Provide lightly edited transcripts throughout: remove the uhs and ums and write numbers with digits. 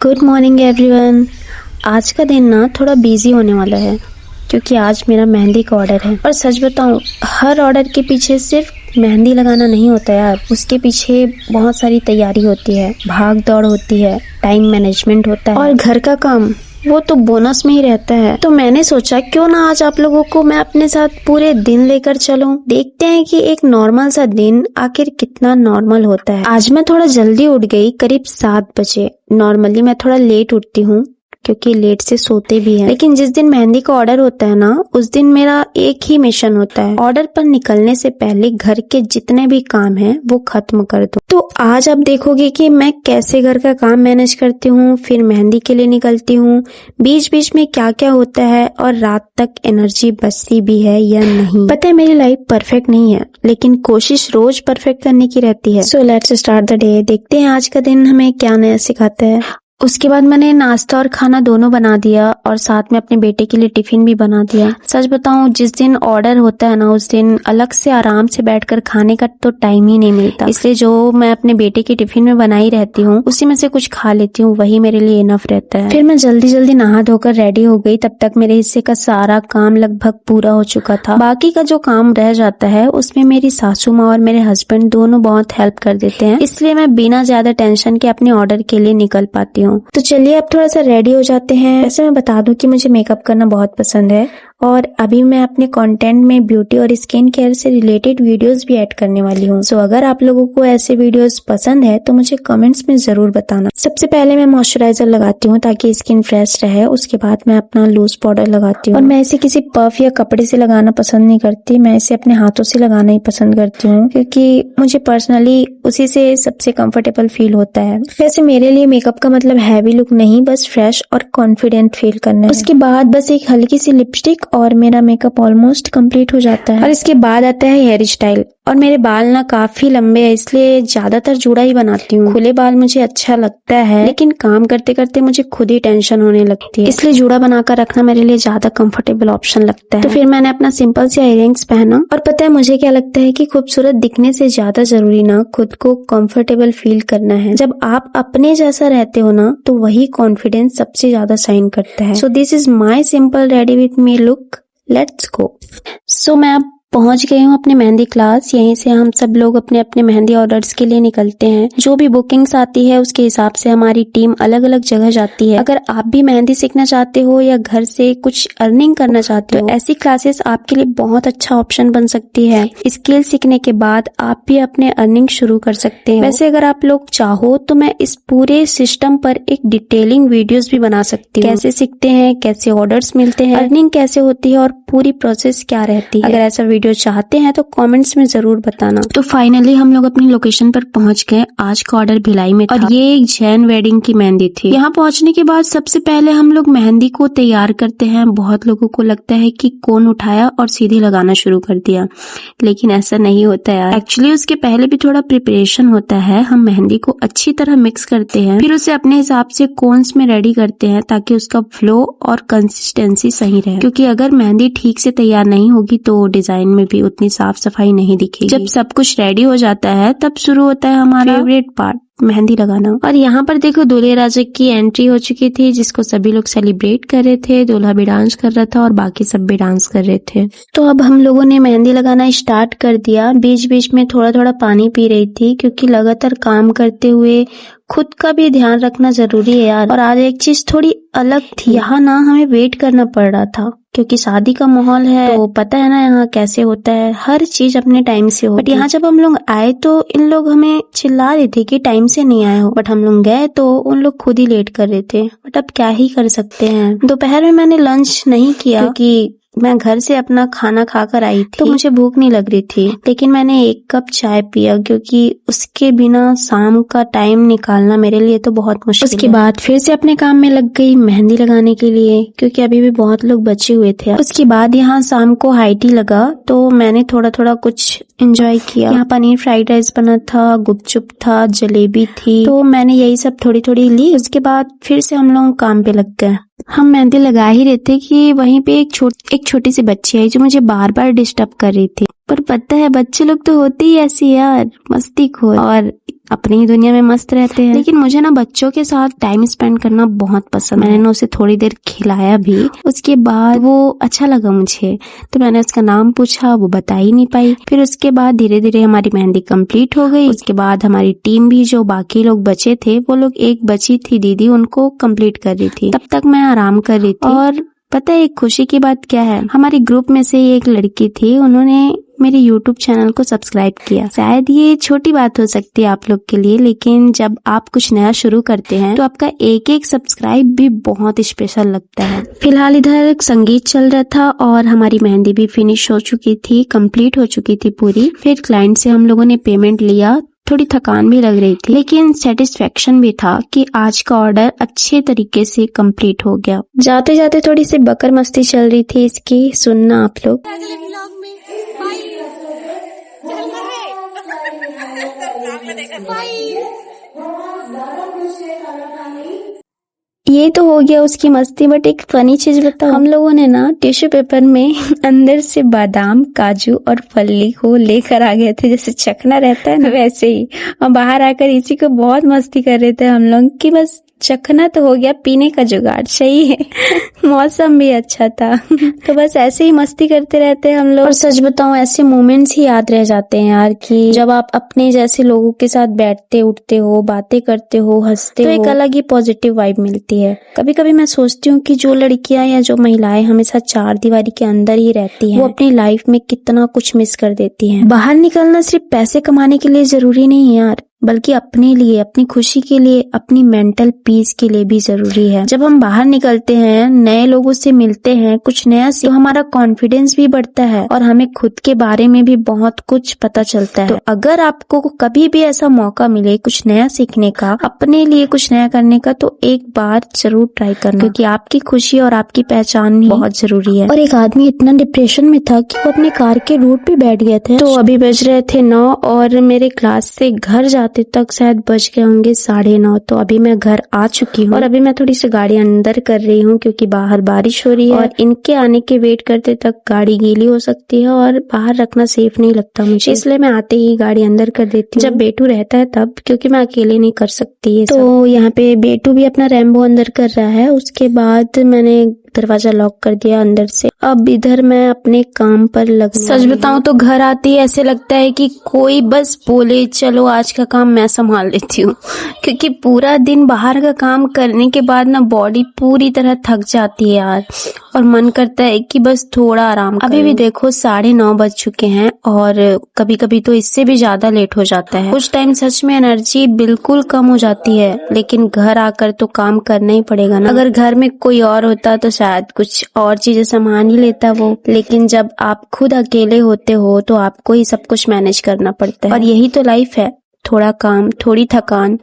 Good morning everyone. आज का दिन ना थोड़ा बिजी होने वाला है क्योंकि आज मेरा मेहंदी का ऑर्डर है। और सच बताऊं, हर ऑर्डर के पीछे सिर्फ मेहंदी लगाना नहीं होता यार, उसके पीछे बहुत सारी तैयारी होती है, भाग दौड़ होती है, टाइम मैनेजमेंट होता है और घर का काम वो तो बोनस में ही रहता है। तो मैंने सोचा क्यों ना आज आप लोगों को मैं अपने साथ पूरे दिन लेकर चलूं। देखते हैं कि एक नॉर्मल सा दिन आखिर कितना नॉर्मल होता है। आज मैं थोड़ा जल्दी उठ गई, करीब 7 बजे। नॉर्मली मैं थोड़ा लेट उठती हूँ क्योंकि लेट से सोते भी हैं, लेकिन जिस दिन मेहंदी का ऑर्डर होता है ना, उस दिन मेरा एक ही मिशन होता है, ऑर्डर पर निकलने से पहले घर के जितने भी काम हैं वो खत्म कर दो। तो आज आप देखोगे कि मैं कैसे घर का काम मैनेज करती हूँ, फिर मेहंदी के लिए निकलती हूँ, बीच बीच में क्या क्या होता है और रात तक एनर्जी बचती भी है या नहीं। पता है मेरी लाइफ परफेक्ट नहीं है, लेकिन कोशिश रोज परफेक्ट करने की रहती है। So let's start the day. देखते हैं आज का दिन हमें क्या नया सिखाता है। उसके बाद मैंने नाश्ता और खाना दोनों बना दिया और साथ में अपने बेटे के लिए टिफिन भी बना दिया। सच बताऊं, जिस दिन ऑर्डर होता है ना, उस दिन अलग से आराम से बैठकर खाने का तो टाइम ही नहीं मिलता, इसलिए जो मैं अपने बेटे के टिफिन में बनाई रहती हूँ उसी में से कुछ खा लेती हूँ, वही मेरे लिए इनफ रहता है। फिर मैं जल्दी जल्दी नहा धोकर रेडी हो गई। तब तक मेरे हिस्से का सारा काम लगभग पूरा हो चुका था। बाकी का जो काम रह जाता है उसमें मेरी सासू माँ और मेरे हस्बैंड दोनों बहुत हेल्प कर देते हैं, इसलिए मैं बिना ज्यादा टेंशन के अपने ऑर्डर के लिए निकल पाती हूँ। तो चलिए अब थोड़ा सा रेडी हो जाते हैं। वैसे मैं बता दूं कि मुझे मेकअप करना बहुत पसंद है और अभी मैं अपने कंटेंट में ब्यूटी और स्किन केयर से रिलेटेड वीडियोस भी ऐड करने वाली हूँ। सो अगर आप लोगों को ऐसे वीडियोस पसंद है तो मुझे कमेंट्स में जरूर बताना। सबसे पहले मैं मॉइस्चराइजर लगाती हूँ ताकि स्किन फ्रेश रहे। उसके बाद मैं अपना लूज पाउडर लगाती हूँ और मैं इसे किसी पफ या कपड़े से लगाना पसंद नहीं करती, मैं इसे अपने हाथों से लगाना ही पसंद करती हूँ क्योंकि मुझे पर्सनली उसी से सबसे कंफर्टेबल फील होता है। वैसे मेरे लिए मेकअप का मतलब हैवी लुक नहीं, बस फ्रेश और कॉन्फिडेंट फील करना है। उसके बाद बस एक हल्की सी लिपस्टिक और मेरा मेकअप ऑलमोस्ट कंप्लीट हो जाता है। और इसके बाद आता है हेयर स्टाइल। और मेरे बाल ना काफी लंबे हैं, इसलिए ज्यादातर जूड़ा ही बनाती हूँ। खुले बाल मुझे अच्छा लगता है, लेकिन काम करते करते मुझे खुद ही टेंशन होने लगती है, इसलिए जूड़ा बनाकर रखना मेरे लिए ज्यादा कंफर्टेबल ऑप्शन लगता है। तो फिर मैंने अपना सिंपल सा इयररिंग्स पहना। और पता है मुझे क्या लगता है कि खूबसूरत दिखने से ज्यादा जरूरी ना खुद को कंफर्टेबल फील करना है। जब आप अपने जैसा रहते हो ना, तो वही कॉन्फिडेंस सबसे ज्यादा शाइन करता है। So this is my simple ready with me look. Let's go. So मैं अब पहुंच गई हूँ अपने मेहंदी क्लास। यहीं से हम सब लोग अपने अपने मेहंदी ऑर्डर्स के लिए निकलते हैं। जो भी बुकिंग्स आती है उसके हिसाब से हमारी टीम अलग अलग जगह जाती है। अगर आप भी मेहंदी सीखना चाहते हो या घर से कुछ अर्निंग करना चाहते हो, ऐसी क्लासेस आपके लिए बहुत अच्छा ऑप्शन बन सकती है। स्किल सीखने के बाद आप भी अपने अर्निंग शुरू कर सकते हैं। वैसे अगर आप लोग चाहो तो मैं इस पूरे सिस्टम पर एक डिटेलिंग वीडियोस भी बना सकती हूँ। कैसे सीखते हैं, कैसे ऑर्डर्स मिलते हैं, अर्निंग कैसे होती है और पूरी प्रोसेस क्या रहती है। अगर ऐसा वीडियो चाहते हैं तो कमेंट्स में जरूर बताना। तो फाइनली हम लोग अपनी लोकेशन पर पहुंच गए। आज का ऑर्डर भिलाई में था और ये एक जैन वेडिंग की मेहंदी थी। यहाँ पहुंचने के बाद सबसे पहले हम लोग मेहंदी को तैयार करते हैं। बहुत लोगों को लगता है कि कोन उठाया और सीधे लगाना शुरू कर दिया, लेकिन ऐसा नहीं होता है। एक्चुअली उसके पहले भी थोड़ा प्रिपरेशन होता है। हम मेहंदी को अच्छी तरह मिक्स करते हैं, फिर उसे अपने हिसाब से कोन्स में रेडी करते हैं ताकि उसका फ्लो और कंसिस्टेंसी सही रहे, क्योंकि अगर मेहंदी ठीक से तैयार नहीं होगी तो डिजाइन में भी उतनी साफ सफाई नहीं दिखेगी। जब सब कुछ रेडी हो जाता है तब शुरू होता है हमारा फेवरेट पार्ट, मेहंदी लगाना। और यहाँ पर देखो दूल्हे राजा की एंट्री हो चुकी थी, जिसको सभी लोग सेलिब्रेट कर रहे थे। दूल्हा भी डांस कर रहा था और बाकी सब भी डांस कर रहे थे। तो अब हम लोगों ने मेहंदी लगाना स्टार्ट कर दिया। बीच बीच में थोड़ा थोड़ा पानी पी रही थी क्योंकि लगातार काम करते हुए खुद का भी ध्यान रखना जरूरी है यार। और आज एक चीज थोड़ी अलग थी, यहाँ ना हमें वेट करना पड़ रहा था क्योंकि शादी का माहौल है, तो पता है ना यहाँ कैसे होता है, हर चीज अपने टाइम से हो। बट यहाँ जब हम लोग आए तो इन लोग हमें चिल्ला रहे थे कि टाइम से नहीं आए हो, बट हम लोग गए तो उन लोग खुद ही लेट कर रहे थे। बट अब क्या ही कर सकते हैं। दोपहर में मैंने लंच नहीं किया क्योंकि मैं घर से अपना खाना खाकर आई थी, तो मुझे भूख नहीं लग रही थी, लेकिन मैंने 1 कप चाय पिया क्योंकि उसके बिना शाम का टाइम निकालना मेरे लिए तो बहुत मुश्किल है। उसके बाद फिर से अपने काम में लग गई मेहंदी लगाने के लिए क्योंकि अभी भी बहुत लोग बचे हुए थे। उसके बाद यहाँ शाम को हाई टी लगा तो मैंने थोड़ा थोड़ा कुछ एंजॉय किया। यहाँ पनीर फ्राइड राइस बना था, गुपचुप था, जलेबी थी, तो मैंने यही सब थोड़ी थोड़ी ली। उसके बाद फिर से हम लोग काम पे लग गए। हम मेहंदी लगा ही रहे थे कि वहीं पे एक छोटी सी बच्ची आई जो मुझे बार बार डिस्टर्ब कर रही थी। पर पता है बच्चे लोग तो होते ही ऐसे यार, मस्तीखोर और अपनी ही दुनिया में मस्त रहते हैं। लेकिन मुझे ना बच्चों के साथ टाइम स्पेंड करना बहुत पसंद है। मैंने ना उसे थोड़ी देर खिलाया भी, उसके बाद वो अच्छा लगा मुझे, तो मैंने उसका नाम पूछा, वो बता ही नहीं पाई। फिर उसके बाद धीरे धीरे हमारी मेहंदी कंप्लीट हो गई। उसके बाद हमारी टीम भी, जो बाकी लोग बचे थे, वो लोग एक बची थी दीदी, उनको कंप्लीट कर रही थी। तब तक मैं आराम कर रही थी। और पता है एक खुशी की बात क्या है, हमारे ग्रुप में से एक लड़की थी, उन्होंने मेरे YouTube चैनल को सब्सक्राइब किया। शायद ये छोटी बात हो सकती है आप लोग के लिए, लेकिन जब आप कुछ नया शुरू करते हैं तो आपका एक एक सब्सक्राइब भी बहुत स्पेशल लगता है। फिलहाल इधर संगीत चल रहा था और हमारी मेहंदी भी फिनिश हो चुकी थी, कंप्लीट हो चुकी थी पूरी। फिर क्लाइंट से हम लोगों ने पेमेंट लिया। थोड़ी थकान भी लग रही थी, लेकिन सेटिस्फेक्शन भी था कि आज का ऑर्डर अच्छे तरीके से कंप्लीट हो गया। जाते जाते थोड़ी सी बकर मस्ती चल रही थी इसकी, सुनना आप लोग। ये तो हो गया उसकी मस्ती, बट एक फनी चीज बताओ, हम लोगों ने ना टिश्यू पेपर में अंदर से बादाम, काजू और फली को लेकर आ गए थे, जैसे चखना रहता है ना वैसे ही। और बाहर आकर इसी को बहुत मस्ती कर रहे थे हम लोग कि बस चखना तो हो गया, पीने का जुगाड़ सही है। मौसम भी अच्छा था। तो बस ऐसे ही मस्ती करते रहते हैं हम लोग। और सच बताऊं, ऐसे मोमेंट्स ही याद रह जाते हैं यार, कि जब आप अपने जैसे लोगों के साथ बैठते उठते हो, बातें करते हो, हंसते हो, तो एक अलग ही पॉजिटिव वाइब मिलती है। कभी कभी मैं सोचती हूँ कि जो लड़कियां या जो महिलाएं हमेशा चार दीवारी के अंदर ही रहती हैं, वो अपनी लाइफ में कितना कुछ मिस कर देती हैं। बाहर निकलना सिर्फ पैसे कमाने के लिए जरूरी नहीं है यार, बल्कि अपने लिए, अपनी खुशी के लिए, अपनी मेंटल पीस के लिए भी जरूरी है। जब हम बाहर निकलते हैं, नए लोगों से मिलते हैं, कुछ नया तो हमारा कॉन्फिडेंस भी बढ़ता है और हमें खुद के बारे में भी बहुत कुछ पता चलता है। तो अगर आपको कभी भी ऐसा मौका मिले कुछ नया सीखने का, अपने लिए कुछ नया करने का, तो एक बार जरूर ट्राई करना, क्योंकि आपकी खुशी और आपकी पहचान ही बहुत जरूरी है। और एक आदमी इतना डिप्रेशन में था कि वो अपने कार के रूट पे बैठ गए थे। तो अभी बज रहे थे 9 और मेरे क्लास से घर जाते तक शायद बज गए होंगे 9:30। तो अभी मैं घर आ चुकी हूँ और अभी मैं थोड़ी सी गाड़ी अंदर कर रही हूँ, क्योंकि बाहर बारिश हो रही है और इनके आने के वेट करते तक गाड़ी गीली हो सकती है और बाहर रखना सेफ नहीं लगता मुझे, इसलिए मैं आते ही गाड़ी अंदर कर देती हूँ। जब बेटू रहता है तब, क्योंकि मैं अकेले नहीं कर सकती है। तो यहाँ पे बेटू भी अपना रैम्बो अंदर कर रहा है। उसके बाद मैंने दरवाजा लॉक कर दिया अंदर से। अब इधर मैं अपने काम पर लग। सच बताऊं तो घर आते ही ऐसे लगता है कि कोई बस बोले चलो आज का काम मैं संभाल लेती हूँ, क्योंकि पूरा दिन बाहर का काम करने के बाद ना बॉडी पूरी तरह थक जाती है यार, और मन करता है कि बस थोड़ा आराम करूं। अभी भी देखो 9:30 बज चुके हैं और कभी कभी तो इससे भी ज्यादा लेट हो जाता है। कुछ टाइम सच में एनर्जी बिल्कुल कम हो जाती है, लेकिन घर आकर तो काम करना ही पड़ेगा ना। अगर घर में कोई और होता तो शायद कुछ और चीजें संभाल ही लेता वो, लेकिन जब आप खुद अकेले होते हो तो आपको ही सब कुछ मैनेज करना पड़ता है। और यही तो लाइफ है, थोड़ा काम, थोड़ी थकान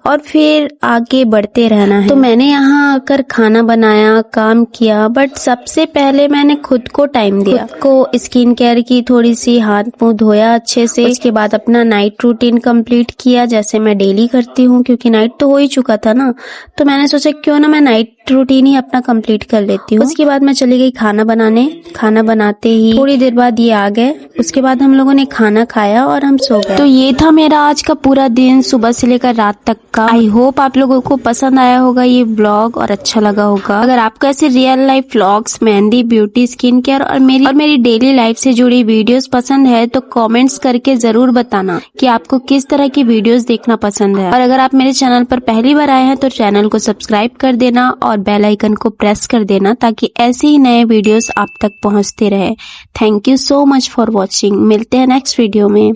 और फिर आगे बढ़ते रहना है। तो मैंने यहाँ आकर खाना बनाया, काम किया, बट सबसे पहले मैंने खुद को टाइम दिया, खुद को स्किन केयर की, थोड़ी सी हाथ मुंह धोया अच्छे से। उसके बाद अपना नाइट रूटीन कंप्लीट किया, जैसे मैं डेली करती हूँ, क्योंकि नाइट तो हो ही चुका था ना, तो मैंने सोचा क्यों ना मैं नाइट रूटीन ही अपना कंप्लीट कर लेती हूँ। उसके बाद मैं चली गई खाना बनाने। खाना बनाते ही थोड़ी देर बाद ये आ गए। उसके बाद हम लोगों ने खाना खाया और हम सो गए। तो ये था मेरा आज का पूरा दिन, सुबह से लेकर रात तक का। आई होप आप लोगों को पसंद आया होगा ये व्लॉग और अच्छा लगा होगा। अगर आपको ऐसे real life vlogs, mehndi, beauty, skin care और मेरी डेली लाइफ से जुड़ी वीडियोस पसंद है तो कमेंट्स करके जरूर बताना कि आपको किस तरह की वीडियोस देखना पसंद है। और अगर आप मेरे चैनल पर पहली बार आए हैं तो चैनल को सब्सक्राइब कर देना और बेल आइकन को प्रेस कर देना, ताकि ऐसे ही नए वीडियोस आप तक पहुंचते रहे। Thank you so much for watching. मिलते हैं नेक्स्ट वीडियो में।